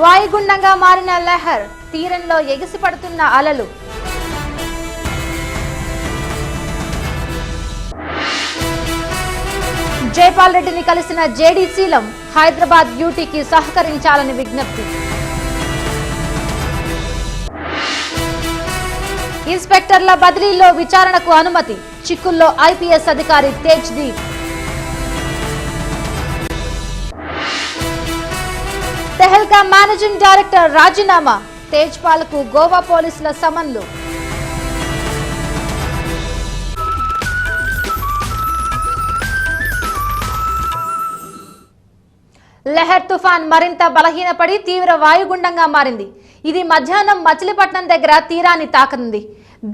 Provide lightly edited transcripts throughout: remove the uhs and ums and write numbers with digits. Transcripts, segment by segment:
వాయుగుండంగా మారిన లహర్, తీరంలో ఎగిసిపడుతున్న అలలు. జైపాల్ రెడ్డిని కలిసిన జేడీ శీలం, హైదరాబాద్ యూటీకి సహకరించాలని విజ్ఞప్తి. ఇన్స్పెక్టర్ల బదిలీలో విచారణకు అనుమతి, చిక్కుల్లో ఐపీఎస్ అధికారి తేజ్దీప్. తెహల్కా మేనేజింగ్ డైరెక్టర్ రాజీనామా, తేజ్పాల్ కు గోవా పోలీసుల సమన్లు. లహర్ తుఫాన్ మరింత బలహీనపడి తీవ్ర వాయుగుండంగా మారింది. ఇది మధ్యాహ్నం మచిలీపట్నం దగ్గర తీరాన్ని తాకనుంది.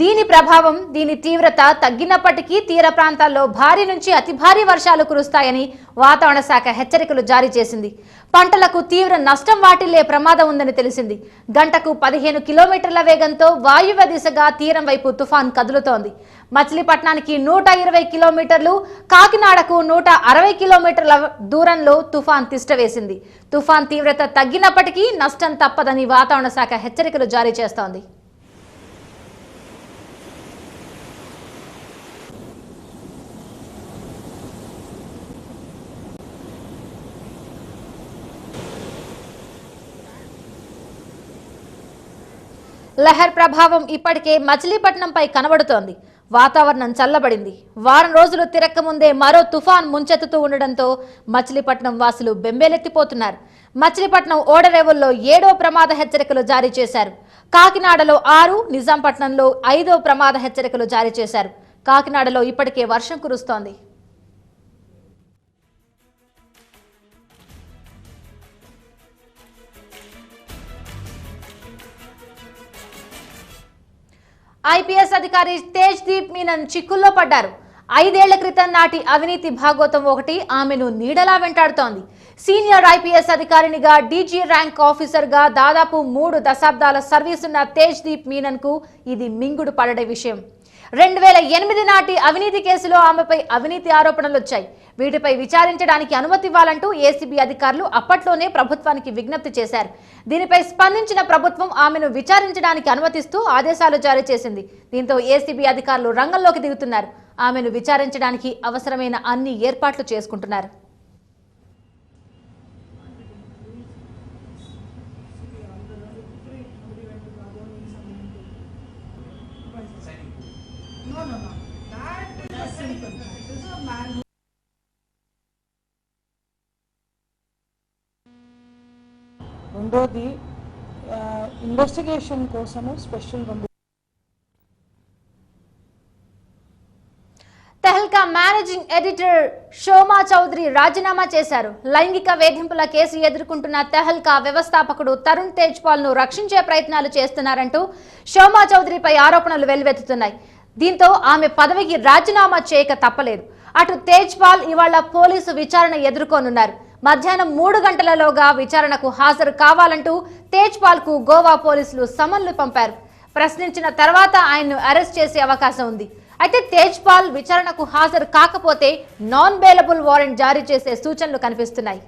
దీని ప్రభావం, దీని తీవ్రత తగ్గినప్పటికీ తీర ప్రాంతాల్లో భారీ నుంచి అతి భారీ వర్షాలు కురుస్తాయని వాతావరణ శాఖ హెచ్చరికలు జారీ చేసింది. పంటలకు తీవ్ర నష్టం వాటిల్లే ప్రమాదం ఉందని తెలిసింది. గంటకు 15 కిలోమీటర్ల వేగంతో వాయువ్య దిశగా తీరం వైపు తుఫాన్ కదులుతోంది. మచిలీపట్నానికి 120 కిలోమీటర్లు, కాకినాడకు 160 కిలోమీటర్ల దూరంలో తుఫాన్ తిష్టవేసింది. తుఫాన్ తీవ్రత తగ్గినప్పటికీ నష్టం తప్పదని వాతావరణ శాఖ హెచ్చరికలు జారీ చేస్తోంది. లహర్ ప్రభావం ఇప్పటికే మచిలీపట్నంపై కనబడుతోంది. వాతావరణం చల్లబడింది. వారం రోజులు తిరక్కముందే మరో తుఫాన్ ముంచెత్తుతూ ఉండడంతో మచిలీపట్నం వాసులు బెంబేలెత్తిపోతున్నారు. మచిలీపట్నం ఓడరేవుల్లో 7వ ప్రమాద హెచ్చరికలు జారీ చేశారు. కాకినాడలో 6, నిజాంపట్నంలో 5వ ప్రమాద హెచ్చరికలు జారీ చేశారు. కాకినాడలో ఇప్పటికే వర్షం కురుస్తోంది. ఐపీఎస్ అధికారి తేజ్దీప్ మీనన్ చిక్కుల్లో పడ్డారు. 5 ఏళ్ల క్రితం నాటి అవినీతి భాగోతం ఒకటి ఆమెను నీడలా వెంటాడుతోంది. సీనియర్ ఐపీఎస్ అధికారినిగా, డీజీ ర్యాంక్ ఆఫీసర్గా దాదాపు 3 దశాబ్దాల సర్వీసున్న తేజ్దీప్ మీనన్ కు ఇది మింగుడు పడడే విషయం. 2008 నాటి అవినీతి కేసులో ఆమెపై అవినీతి ఆరోపణలు వచ్చాయి. వీటిపై విచారించడానికి అనుమతి ఇవ్వాలంటూ ఏసీబీ అధికారులు అప్పట్లోనే ప్రభుత్వానికి విజ్ఞప్తి చేశారు. దీనిపై స్పందించిన ప్రభుత్వం ఆమెను విచారించడానికి అనుమతిస్తూ ఆదేశాలు జారీ చేసింది. దీంతో ఏసీబీ అధికారులు రంగంలోకి దిగుతున్నారు. ఆమెను విచారించడానికి అవసరమైన అన్ని ఏర్పాట్లు చేసుకుంటున్నారు. రెండోది ఇన్వెస్టిగేషన్ కోసము special Tehelka managing editor Shoma Chaudhury రాజీనామా చేశారు. లైంగిక వేధింపుల కేసు ఎదుర్కొంటున్న తెహల్కా వ్యవస్థాపకుడు తరుణ్ తేజ్పాల్ ను రక్షించే ప్రయత్నాలు చేస్తున్నారంటూ షోమా చౌదరిపై ఆరోపణలు వెల్లువెత్తుతున్నాయి. దీంతో ఆమె పదవికి రాజీనామా చేయక తప్పలేదు. అటు తేజ్పాల్ ఇవాళ పోలీసు విచారణ ఎదుర్కొనున్నారు. మధ్యాహ్నం 3 గంటలలోగా విచారణకు హాజరు కావాలంటూ తేజ్పాల్ కు గోవా పోలీసులు సమన్లు పంపారు. ప్రశ్నించిన తర్వాత ఆయన్ను అరెస్ట్ చేసే అవకాశం ఉంది. అయితే తేజ్పాల్ విచారణకు హాజరు కాకపోతే నాన్ బెయిలబుల్ వారెంట్ జారీ చేసే సూచనలు కనిపిస్తున్నాయి.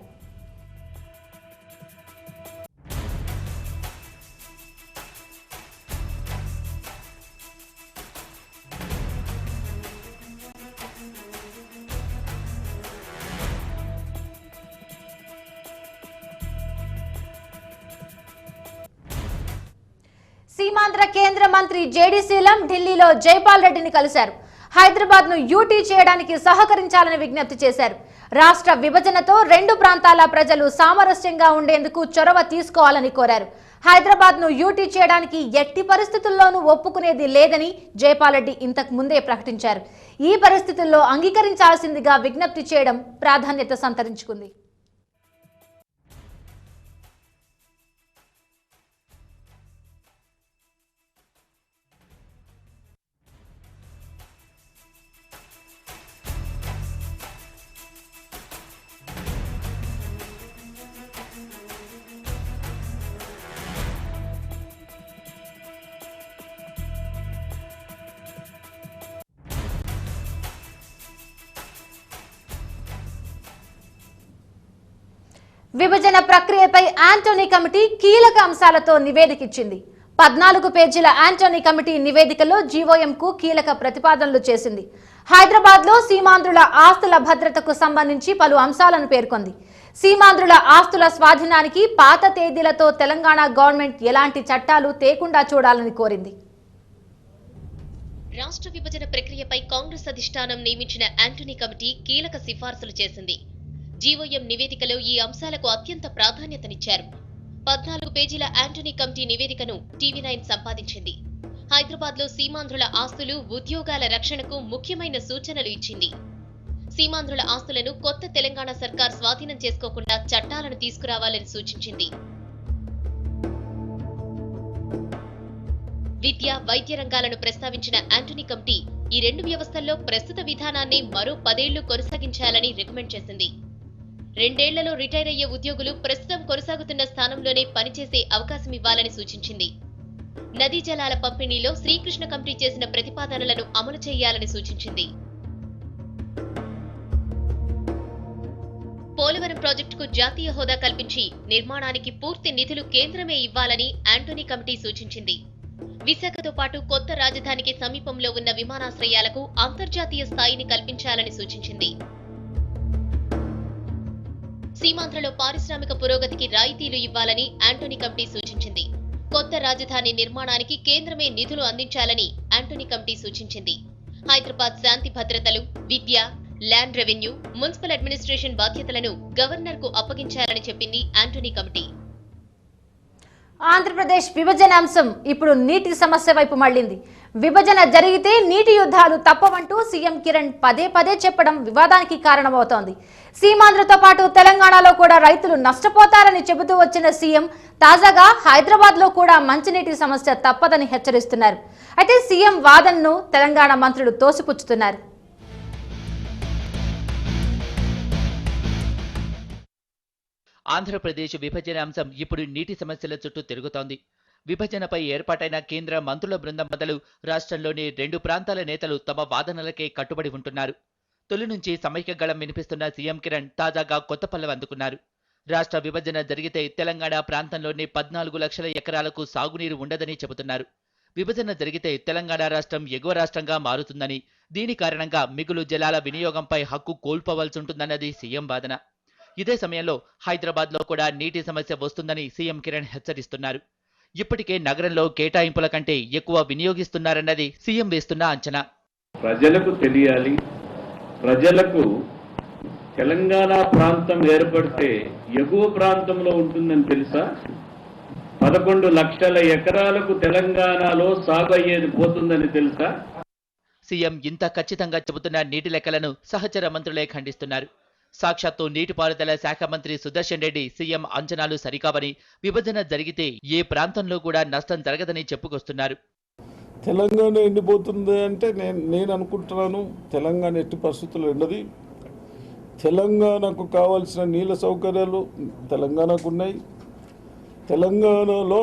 సీమాంధ్ర కేంద్ర మంత్రి జేడీ శీలం ఢిల్లీలో జైపాల్ రెడ్డిని కలిశారు. హైదరాబాద్ ను యూటీ చేయడానికి సహకరించాలని విజ్ఞప్తి చేశారు. రాష్ట్ర విభజనతో 2 ప్రాంతాల ప్రజలు సామరస్యంగా ఉండేందుకు చొరవ తీసుకోవాలని కోరారు. హైదరాబాద్ ను యూటీ చేయడానికి ఎట్టి పరిస్థితుల్లోనూ ఒప్పుకునేది లేదని జైపాల్ రెడ్డి ఇంతకు ముందే ప్రకటించారు. ఈ పరిస్థితుల్లో అంగీకరించాల్సిందిగా విజ్ఞప్తి చేయడం ప్రాధాన్యత సంతరించుకుంది. విభజన ప్రక్రియపై యాంటోనీ కమిటీ కీలక అంశాలతో నివేదిక ఇచ్చింది. 14 పేజీల యాంటోనీ కమిటీ నివేదికలో జీవోఎంకు కీలక ప్రతిపాదనలు చేసింది. హైదరాబాద్లో సీమాంధ్రుల ఆస్తుల భద్రతకు సంబంధించి పలు అంశాలను పేర్కొంది. సీమాంధ్రుల ఆస్తుల స్వాధీనానికి పాత తేదీలతో తెలంగాణ గవర్నమెంట్ ఎలాంటి చట్టాలు తేకుండా చూడాలని కోరింది. రాష్ట్ర విభజన ప్రక్రియపై కాంగ్రెస్ అధిష్టానం నియమించిన యాంటోనీ కమిటీ కీలక సిఫార్సులు చేసింది. జీవోఎం నివేదికలో ఈ అంశాలకు అత్యంత ప్రాధాన్యతనిచ్చారు. 14 పేజీల యాంటోనీ కమిటీ నివేదికను టీవీ9 సంపాదించింది. హైదరాబాద్లో సీమాంధ్రుల ఆస్తులు, ఉద్యోగాల రక్షణకు ముఖ్యమైన సూచనలు ఇచ్చింది. సీమాంధ్రుల ఆస్తులను కొత్త తెలంగాణ సర్కార్ స్వాధీనం చేసుకోకుండా చట్టాలను తీసుకురావాలని సూచించింది. విద్య, వైద్య రంగాలను ప్రస్తావించిన యాంటోనీ కమిటీ ఈ రెండు వ్యవస్థల్లో ప్రస్తుత విధానాన్ని మరో 10 ఏళ్లు కొనసాగించాలని రికమెండ్ చేసింది. 2 ఏళ్లలో రిటైర్ అయ్యే ఉద్యోగులు ప్రస్తుతం కొనసాగుతున్న స్థానంలోనే పనిచేసే అవకాశం ఇవ్వాలని సూచించింది. నదీ జలాల పంపిణీలో శ్రీకృష్ణ కమిటీ చేసిన ప్రతిపాదనలను అమలు చేయాలని సూచించింది. పోలవరం ప్రాజెక్టుకు జాతీయ హోదా కల్పించి నిర్మాణానికి పూర్తి నిధులు కేంద్రమే ఇవ్వాలని యాంటోనీ కమిటీ సూచించింది. విశాఖతో పాటు కొత్త రాజధానికి సమీపంలో ఉన్న విమానాశ్రయాలకు అంతర్జాతీయ స్థాయిని కల్పించాలని సూచించింది. సీమాంధ్రలో పారిశ్రామిక పురోగతికి రాయితీలు ఇవ్వాలని యాంటోనీ కమిటీ సూచించింది. కొత్త రాజధాని నిర్మాణానికి కేంద్రమే నిధులు అందించాలని యాంటోనీ కమిటీ సూచించింది. హైదరాబాద్ శాంతి భద్రతలు, విద్య, ల్యాండ్ రెవెన్యూ, మున్సిపల్ అడ్మినిస్ట్రేషన్ బాధ్యతలను గవర్నర్కు అప్పగించాలని చెప్పింది యాంటోనీ కమిటీ. ఆంధ్రప్రదేశ్ విభజన అంశం ఇప్పుడు నీటి సమస్య వైపు మళ్లింది. విభజన జరిగితే నీటి యుద్ధాలు తప్పవంటూ సీఎం కిరణ్ పదే చెప్పడం వివాదానికి కారణమవుతోంది. సీమాంధ్రతో పాటు తెలంగాణలో కూడా రైతులు నష్టపోతారని చెబుతూ వచ్చిన సీఎం తాజాగా హైదరాబాద్ లో కూడా మంచినీటి సమస్య తప్పదని హెచ్చరిస్తున్నారు. అయితే సీఎం వాదనను తెలంగాణ మంత్రులు తోసిపుచ్చుతున్నారు. ఆంధ్రప్రదేశ్ విభజన అంశం ఇప్పుడు నీటి సమస్యల చుట్టూ తిరుగుతోంది. విభజనపై ఏర్పాటైన కేంద్ర మంత్రుల బృందం బదులు రాష్ట్రంలోని 2 ప్రాంతాల నేతలు తమ వాదనలకే కట్టుబడి ఉంటున్నారు. తొలి నుంచి సమైక్య గళం వినిపిస్తున్న సీఎం కిరణ్ తాజాగా కొత్త పల్లవి అందుకున్నారు. రాష్ట్ర విభజన జరిగితే తెలంగాణ ప్రాంతంలోని 14 లక్షల ఎకరాలకు సాగునీరు ఉండదని చెబుతున్నారు. విభజన జరిగితే తెలంగాణ రాష్ట్రం ఎగువ రాష్ట్రంగా మారుతుందని, దీని కారణంగా మిగులు జలాల వినియోగంపై హక్కు కోల్పోవలసి ఉంటుందన్నది సీఎం వాదన. ఇదే సమయంలో హైదరాబాద్ లో కూడా నీటి సమస్య వస్తుందని సీఎం కిరణ్ హెచ్చరిస్తున్నారు. ఇప్పటికే నగరంలో కేటాయింపుల కంటే ఎక్కువ వినియోగిస్తున్నారన్నది సీఎం వేస్తున్న అంచనా. ప్రజలకు తెలియాలి, ప్రజలకు తెలంగాణ ప్రాంతం ఏర్పడితే ఎగువ ప్రాంతంలో ఉంటుందని తెలుసా? 11 లక్షల ఎకరాలకు తెలంగాణలో సాగు అయ్యేది పోతుందని తెలుసా? సీఎం ఇంత ఖచ్చితంగా చెబుతున్న నీటి లెక్కలను సహచర మంత్రులే ఖండిస్తున్నారు. సాక్షాత్తు నీటిపారుదల శాఖ మంత్రి సుదర్శన్ రెడ్డి సీఎం అంచనాలు సరికావని, విభజన జరిగితే ఏ ప్రాంతంలో కూడా నష్టం జరగదని చెప్పుకొస్తున్నారు. తెలంగాణ ఎండిపోతుంది అంటే నేను అనుకుంటున్నాను తెలంగాణ ఎట్టి పరిస్థితుల్లో ఎండది. తెలంగాణకు కావాల్సిన నీళ్ళ సౌకర్యాలు తెలంగాణకు ఉన్నాయి. తెలంగాణలో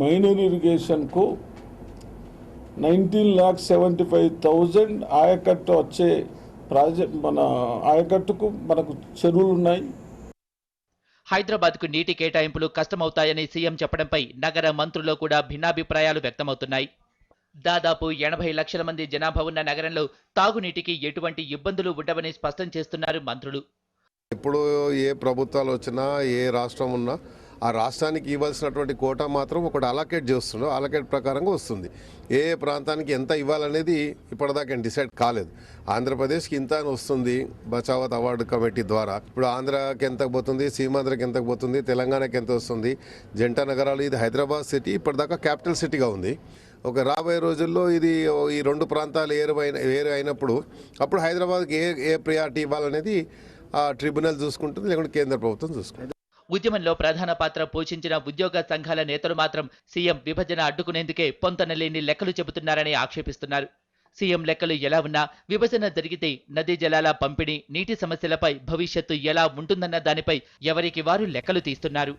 మైనర్ ఇరిగేషన్కు 19,75,000 ఆయకట్టు వచ్చే ప్రాజెక్ట్, మన ఆయకట్టుకు మనకు చెరువులు ఉన్నాయి. హైదరాబాద్ కు నీటి కేటాయింపులు కష్టమవుతాయని సీఎం చెప్పడంపై నగర మంత్రుల్లో కూడా భిన్నాభిప్రాయాలు వ్యక్తమవుతున్నాయి. దాదాపు 80 లక్షల మంది జనాభా ఉన్న నగరంలో తాగునీటికి ఎటువంటి ఇబ్బందులు ఉండవని స్పష్టం చేస్తున్నారు మంత్రులు. ఇప్పుడు ఏ ప్రభుత్వాలు వచ్చినా, ఏ రాష్ట్రం ఉన్నా ఆ రాష్ట్రానికి ఇవ్వాల్సినటువంటి కోటా మాత్రం ఒకటి అలొకేట్ చేస్తుండో అలొకేట్ ప్రకారంగా వస్తుంది. ఏ ప్రాంతానికి ఎంత ఇవ్వాలనేది ఇప్పటిదాకా డిసైడ్ కాలేదు. ఆంధ్రప్రదేశ్కి ఇంత అని వస్తుంది బచావత్ అవార్డు కమిటీ ద్వారా. ఇప్పుడు ఆంధ్రాకి ఎంత పోతుంది, సీమాంధ్రకి ఎంత పోతుంది, తెలంగాణకి ఎంత వస్తుంది, జంట నగరాలు. ఇది హైదరాబాద్ సిటీ ఇప్పటిదాకా క్యాపిటల్ సిటీగా ఉంది. ఒక రాబోయే రోజుల్లో ఇది ఈ 2 ప్రాంతాలు వేరు అయినప్పుడు అప్పుడు హైదరాబాద్కి ఏ ప్రియారిటీ ఇవ్వాలనేది ఆ ట్రిబ్యునల్ చూసుకుంటుంది, లేకుంటే కేంద్ర ప్రభుత్వం చూసుకుంటుంది. ఉద్యమంలో ప్రధాన పాత్ర పోషించిన ఉద్యోగ సంఘాల నేతలు మాత్రం సీఎం విభజన అడ్డుకునేందుకే పొంతనలేని లెక్కలు చెబుతున్నారని ఆక్షేపిస్తున్నారు. సీఎం లెక్కలు ఎలా ఉన్నా విభజన జరిగితే నదీ జలాల పంపిణీ, నీటి సమస్యలపై భవిష్యత్తు ఎలా ఉంటుందన్న దానిపై ఎవరికి వారు లెక్కలు తీస్తున్నారు.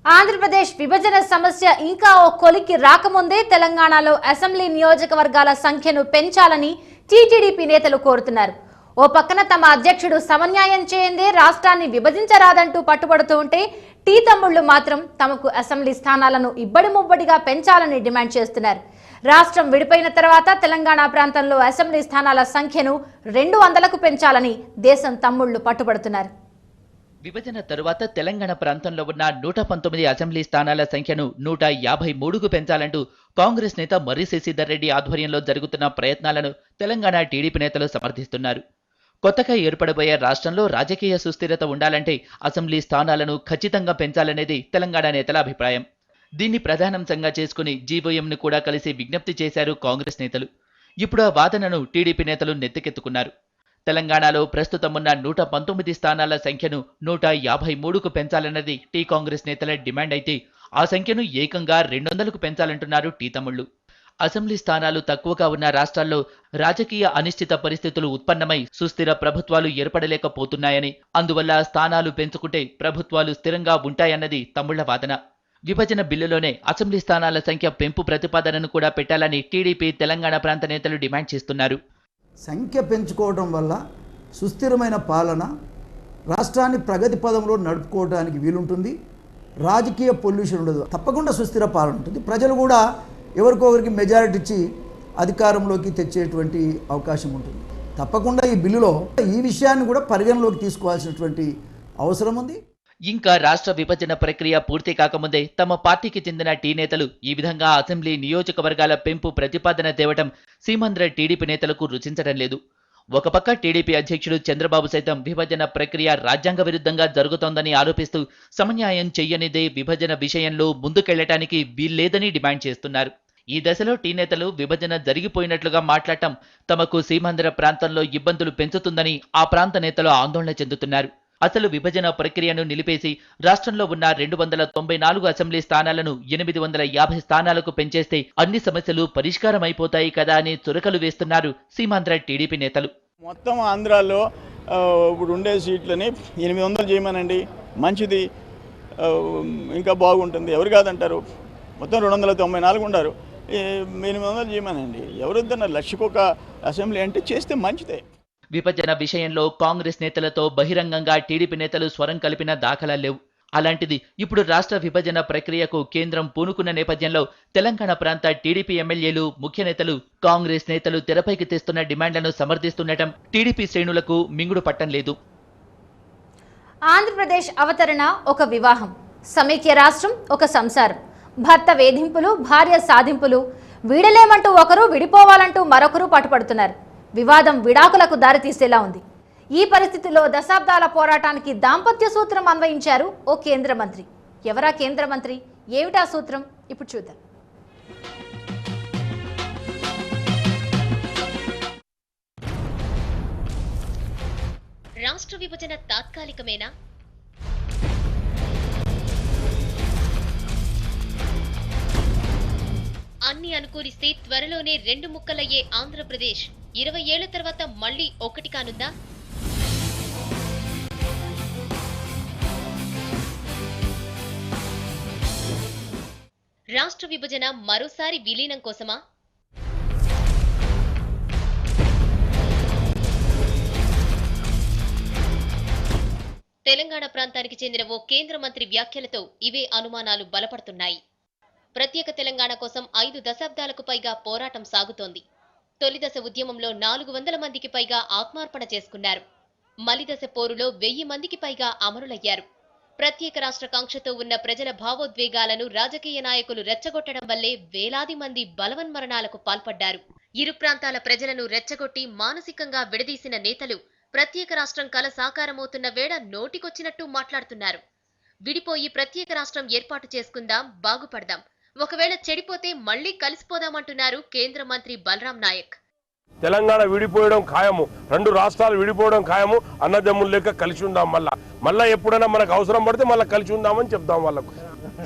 ఆంధ్రప్రదేశ్ విభజన సమస్య ఇంకా ఓ కొలికి రాకముందే తెలంగాణలో అసెంబ్లీ నియోజకవర్గాల సంఖ్యను పెంచాలని టీటీడీపీ నేతలు కోరుతున్నారు. ఓ పక్కన తమ అధ్యక్షుడు సమన్యాయం చేయందే రాష్ట్రాన్ని విభజించరాదంటూ పట్టుబడుతూ ఉంటే టీ తమ్ముళ్లు మాత్రం తమకు అసెంబ్లీ స్థానాలను ఇబ్బడి ముబ్బడిగా పెంచాలని డిమాండ్ చేస్తున్నారు. రాష్ట్రం విడిపోయిన తర్వాత తెలంగాణ ప్రాంతంలో అసెంబ్లీ స్థానాల సంఖ్యను 200కు పెంచాలని దేశం తమ్ముళ్లు పట్టుబడుతున్నారు. విభజన తరువాత తెలంగాణ ప్రాంతంలో ఉన్న 119 అసెంబ్లీ స్థానాల సంఖ్యను 153కు పెంచాలంటూ కాంగ్రెస్ నేత మర్రి శశిధర్ రెడ్డి ఆధ్వర్యంలో జరుగుతున్న ప్రయత్నాలను తెలంగాణ టీడీపీ నేతలు సమర్థిస్తున్నారు. కొత్తగా ఏర్పడబోయే రాష్ట్రంలో రాజకీయ సుస్థిరత ఉండాలంటే అసెంబ్లీ స్థానాలను ఖచ్చితంగా పెంచాలనేది తెలంగాణ నేతల అభిప్రాయం. దీన్ని ప్రధానాంశంగా చేసుకుని జీవోఎంను కూడా కలిసి విజ్ఞప్తి చేశారు కాంగ్రెస్ నేతలు. ఇప్పుడు ఆ వాదనను టీడీపీ నేతలు నెత్తికెత్తుకున్నారు. తెలంగాణలో ప్రస్తుతం ఉన్న 119 స్థానాల సంఖ్యను 153కు పెంచాలన్నది టీ కాంగ్రెస్ నేతల డిమాండ్ అయితే ఆ సంఖ్యను ఏకంగా 200కు పెంచాలంటున్నారు టీ తమ్ముళ్లు. అసెంబ్లీ స్థానాలు తక్కువగా ఉన్న రాష్ట్రాల్లో రాజకీయ అనిశ్చిత పరిస్థితులు ఉత్పన్నమై సుస్థిర ప్రభుత్వాలు ఏర్పడలేకపోతున్నాయని, అందువల్ల స్థానాలు పెంచుకుంటే ప్రభుత్వాలు స్థిరంగా ఉంటాయన్నది తమ్ముళ్ల వాదన. విభజన బిల్లులోనే అసెంబ్లీ స్థానాల సంఖ్య పెంపు ప్రతిపాదనను కూడా పెట్టాలని టీడీపీ తెలంగాణ ప్రాంత నేతలు డిమాండ్ చేస్తున్నారు. సంఖ్య పెంచుకోవడం వల్ల సుస్థిరమైన పాలన, రాష్ట్రాన్ని ప్రగతి పదంలో నడుపుకోవడానికి వీలుంటుంది, రాజకీయ పొల్యూషన్ ఉండదు, తప్పకుండా సుస్థిర పాలన ఉంటుంది. ప్రజలు కూడా ఎవరికొకరికి మెజారిటీ ఇచ్చి అధికారంలోకి తెచ్చేటువంటి అవకాశం ఉంటుంది. తప్పకుండా ఈ బిల్లులో ఈ విషయాన్ని కూడా పరిగణలోకి తీసుకోవాల్సినటువంటి అవసరం ఉంది. ఇంకా రాష్ట్ర విభజన ప్రక్రియ పూర్తి కాకముందే తమ పార్టీకి చెందిన టీ నేతలు ఈ విధంగా అసెంబ్లీ నియోజకవర్గాల పెంపు ప్రతిపాదన తేవటం సీమాంధ్ర టీడీపీ నేతలకు రుచించడం లేదు. ఒక పక్క టీడీపీ అధ్యక్షుడు చంద్రబాబు సైతం విభజన ప్రక్రియ రాజ్యాంగ విరుద్ధంగా జరుగుతోందని ఆరోపిస్తూ సమన్యాయం చెయ్యనిదే విభజన విషయంలో ముందుకెళ్లటానికి వీల్లేదని డిమాండ్ చేస్తున్నారు. ఈ దశలో టీ నేతలు విభజన జరిగిపోయినట్లుగా మాట్లాడటం తమకు సీమాంధ్ర ప్రాంతంలో ఇబ్బందులు పెంచుతుందని ఆ ప్రాంత నేతలు ఆందోళన చెందుతున్నారు. అసలు విభజన ప్రక్రియను నిలిపేసి రాష్ట్రంలో ఉన్న 294 అసెంబ్లీ స్థానాలను 850 స్థానాలకు పెంచేస్తే అన్ని సమస్యలు పరిష్కారం అయిపోతాయి కదా అని చురకలు వేస్తున్నారు సీమాంధ్ర టీడీపీ నేతలు. మొత్తం ఆంధ్రాలో ఇప్పుడు ఉండే సీట్లని 800 చేయమనండి, మంచిది, ఇంకా బాగుంటుంది. ఎవరు కాదంటారు? మొత్తం 294 ఉన్నారు, 800 చేయమనండి. ఎవరొద్దన్నారు? లక్షకొక అసెంబ్లీ అంటే చేస్తే మంచిదే. విభజన విషయంలో కాంగ్రెస్ నేతలతో బహిరంగంగా టీడీపీ నేతలు స్వరం కలిపిన దాఖలా లేవు. అలాంటిది ఇప్పుడు రాష్ట్ర విభజన ప్రక్రియకు కేంద్రం పూనుకున్న నేపథ్యంలో తెలంగాణ ప్రాంత టీడీపీ ఎమ్మెల్యేలు, ముఖ్య నేతలు, కాంగ్రెస్ నేతలు తెరపైకి తెస్తున్న డిమాండ్లను సమర్థిస్తుండటం టీడీపీ శ్రేణులకు మింగుడు పట్టం లేదు. ఆంధ్రప్రదేశ్ అవతరణ ఒక వివాహం, సమైక్య రాష్ట్రం ఒక సంసారం, భర్త వేధింపులు, భార్య సాధింపులు, వీడలేమంటూ ఒకరు, విడిపోవాలంటూ మరొకరు పట్టుపడుతున్నారు. వివాదం విడాకులకు దారితీసేలా ఉంది. ఈ పరిస్థితిలో దశాబ్దాల పోరాటానికి దాంపత్య సూత్రం అన్వయించారు ఓ కేంద్ర మంత్రి. ఎవరా కేంద్ర మంత్రి? ఏమిటా సూత్రం? ఇప్పుడు చూద్దాం. రాష్ట్ర విభజన తాత్కాలికమేనా? అన్ని అనుకూలిస్తే త్వరలోనే 2 ముక్కలయ్యే ఆంధ్రప్రదేశ్ 20 ఏళ్ల తర్వాత మళ్లీ ఒకటి కానుందా? రాష్ట్ర విభజన మరోసారి విలీనం కోసమా? తెలంగాణ ప్రాంతానికి చెందిన ఓ కేంద్ర మంత్రి వ్యాఖ్యలతో ఇవే అనుమానాలు బలపడుతున్నాయి. ప్రత్యేక తెలంగాణ కోసం 5 దశాబ్దాలకు పైగా పోరాటం సాగుతోంది. తొలిదశ ఉద్యమంలో 400 మందికి పైగా ఆత్మార్పణ చేసుకున్నారు. మలిదశ పోరులో 1000 మందికి పైగా అమరులయ్యారు. ప్రత్యేక రాష్ట్ర కాంక్షతో ఉన్న ప్రజల భావోద్వేగాలను రాజకీయ నాయకులు రెచ్చగొట్టడం వల్లే వేలాది మంది బలవన్మరణాలకు పాల్పడ్డారు. ఇరు ప్రాంతాల ప్రజలను రెచ్చగొట్టి మానసికంగా విడదీసిన నేతలు ప్రత్యేక రాష్ట్రం కల సాకారమవుతున్న వేళ నోటికొచ్చినట్టు మాట్లాడుతున్నారు. విడిపోయి ప్రత్యేక రాష్ట్రం ఏర్పాటు చేసుకుందాం, బాగుపడదాం, ఒకవేళ చెడిపోతే మళ్లీ కలిసిపోదామంటున్నారు కేంద్ర మంత్రి బలరాం నాయక్. తెలంగాణ విడిపోవడం ఖాయము, 2 రాష్ట్రాలు విడిపోవడం ఖాయము, అన్నదమ్ములు లెక్క కలిసి ఉందాం, మళ్ళా ఎప్పుడైనా మనకు అవసరం పడితే మళ్ళీ కలిసి ఉందామని చెప్దాం వాళ్ళకు.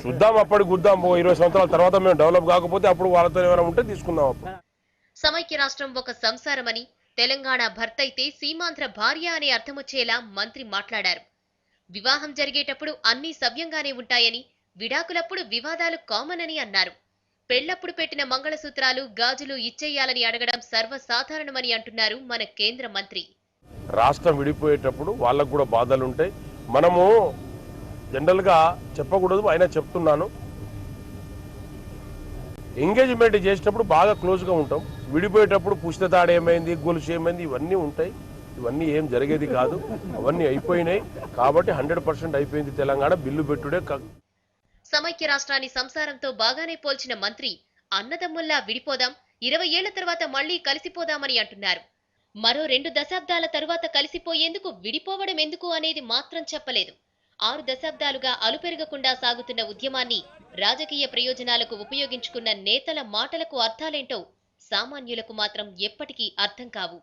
చూద్దాం, అప్పటికి గుద్దాం. 20 సంవత్సరాల తర్వాత మేము డెవలప్ కాకపోతే అప్పుడు వాళ్ళతో ఏమైనా ఉంటే తీసుకుందాం. సమైక్య రాష్ట్రం ఒక సంసారమని, తెలంగాణ భర్త అయితే సీమాంధ్ర భార్య అనే అర్థమొచ్చేలా మంత్రి మాట్లాడారు. వివాహం జరిగేటప్పుడు అన్నీ సవ్యంగానే ఉంటాయని, విడాకులప్పుడు వివాదాలు కామన్ అని అన్నారు. పెళ్లప్పుడు పెట్టిన మంగళసూత్రాలు గాజులు ఇచ్చేయాలని అడగడం సర్వసాధారణమని అంటున్నారు మన కేంద్ర మంత్రి. రాష్ట్రం విడిపోయేటప్పుడు వాళ్ళకు కూడా బాధలు ఉంటాయి. మనము జనరల్గా చెప్పకూడదు, అయినా చెప్తున్నాను. ఎంగేజ్మెంట్ చేసేటప్పుడు బాగా క్లోజ్గా ఉంటాం. విడిపోయేటప్పుడు పుస్తతాడు ఏమైంది, గొలుసు ఏమైంది, ఇవన్నీ ఉంటాయి. ఇవన్నీ ఏం జరిగేది కాదు, అవన్నీ అయిపోయినాయి. కాబట్టి 100% అయిపోయింది తెలంగాణ. బిల్లు పెట్టుడే. సమైక్య రాష్ట్రాన్ని సంసారంతో బాగానే పోల్చిన మంత్రి అన్నదమ్ముల్లా విడిపోదాం, 20 ఏళ్ల తర్వాత మళ్లీ కలిసిపోదామని అంటున్నారు. మరో 2 దశాబ్దాల తరువాత కలిసిపోయేందుకు విడిపోవడం ఎందుకు అనేది మాత్రం చెప్పలేదు. 6 దశాబ్దాలుగా అలుపెరగకుండా సాగుతున్న ఉద్యమాన్ని రాజకీయ ప్రయోజనాలకు ఉపయోగించుకున్న నేతల మాటలకు అర్థాలేంటో సామాన్యులకు మాత్రం ఎప్పటికీ అర్థం కావు.